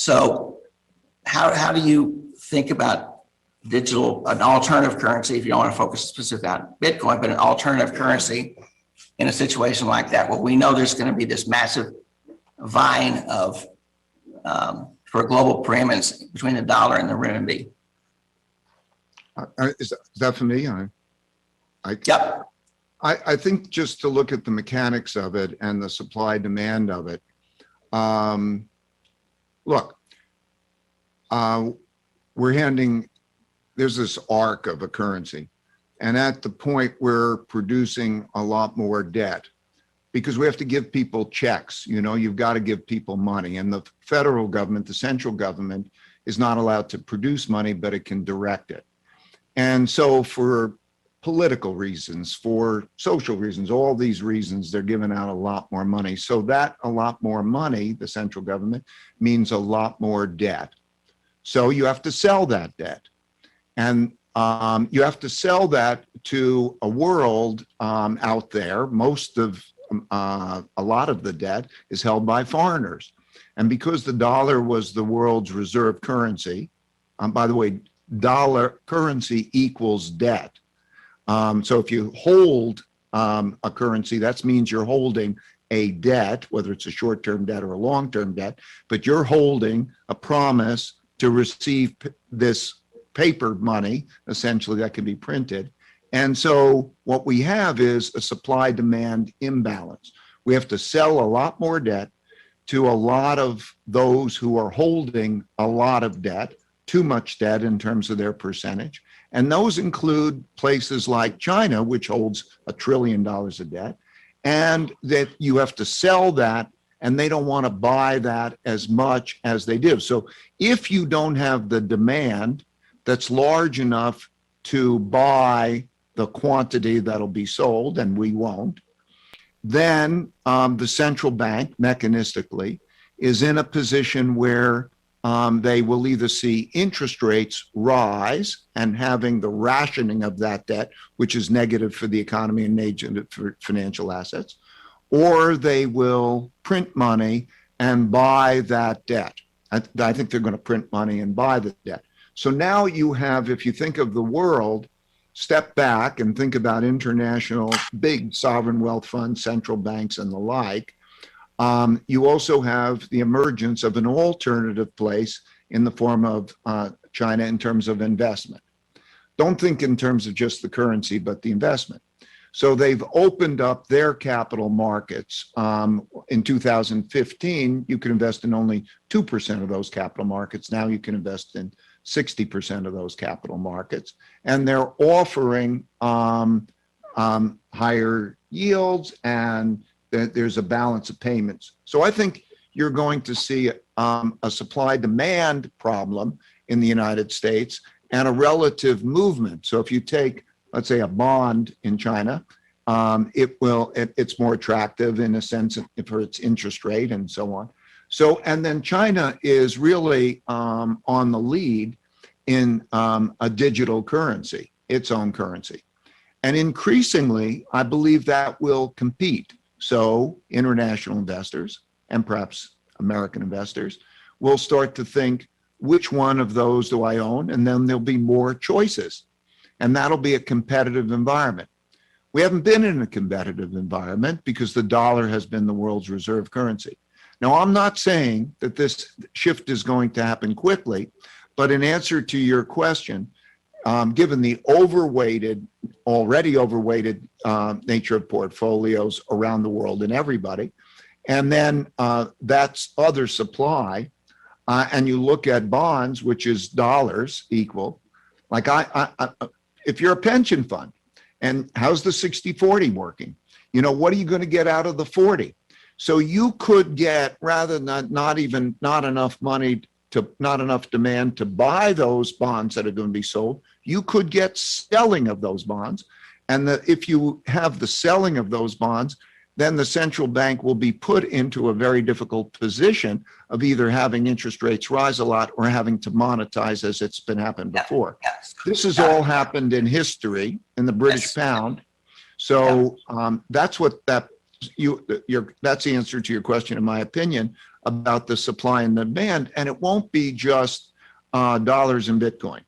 So how do you think about an alternative currency, if you don't want to focus specifically on Bitcoin, but an alternative currency in a situation like that? Well, we know there's going to be this massive vying of for global preeminence between the dollar and the renminbi. Is that for me? Yep. I think just to look at the mechanics of it and the supply demand of it. Look, there's this arc of a currency, and at the point we're producing a lot more debt because we have to give people checks. You've got to give people money, and the federal government, the central government, is not allowed to produce money, but it can direct it. And so for political reasons, for social reasons, all these reasons, they're giving out a lot more money. So that a lot more money, the central government, means a lot more debt. So you have to sell that debt. And you have to sell that to a world out there. A lot of the debt is held by foreigners. And because the dollar was the world's reserve currency, by the way, dollar currency equals debt. So if you hold a currency, that means you're holding a debt, whether it's a short-term debt or a long-term debt, but you're holding a promise to receive this paper money, essentially, that can be printed. And so what we have is a supply-demand imbalance. We have to sell a lot more debt to a lot of those who are holding a lot of debt, too much debt in terms of their percentage. And those include places like China, which holds $1 trillion of debt, and that you have to sell that, and they don't want to buy that as much as they do. So if you don't have the demand that's large enough to buy the quantity that'll be sold, and we won't, then the central bank, mechanistically, is in a position where they will either see interest rates rise and having the rationing of that debt, which is negative for the economy and negative for financial assets, or they will print money and buy that debt. I think they're going to print money and buy the debt. So now you have, if you think of the world, step back and think about international big sovereign wealth funds, central banks, and the like. You also have the emergence of an alternative place in the form of China in terms of investment. Don't think in terms of just the currency, but the investment. So they've opened up their capital markets. In 2015, you could invest in only 2% of those capital markets. Now you can invest in 60% of those capital markets. And they're offering higher yields, and there's a balance of payments. So I think you're going to see a supply-demand problem in the United States and a relative movement. So if you take, let's say, a bond in China, it's more attractive in a sense for its interest rate and so on. So, and then China is really on the lead in a digital currency, its own currency. And increasingly, I believe that will compete. So international investors and perhaps American investors will start to think, which one of those do I own? And then there'll be more choices. And that'll be a competitive environment. We haven't been in a competitive environment because the dollar has been the world's reserve currency. Now, I'm not saying that this shift is going to happen quickly, but in answer to your question, given the already overweighted nature of portfolios around the world and everybody, and then that's other supply, and you look at bonds, which is dollars equal, like if you're a pension fund, and how's the 60-40 working? What are you going to get out of the 40? So you could get, rather than not enough demand to buy those bonds that are going to be sold, you could get selling of those bonds. And if you have the selling of those bonds, then the central bank will be put into a very difficult position of either having interest rates rise a lot or having to monetize as it's been happened before. Yes. This has all happened in history in the British pound. So that's the answer to your question, in my opinion. about the supply and demand, and it won't be just dollars in Bitcoin.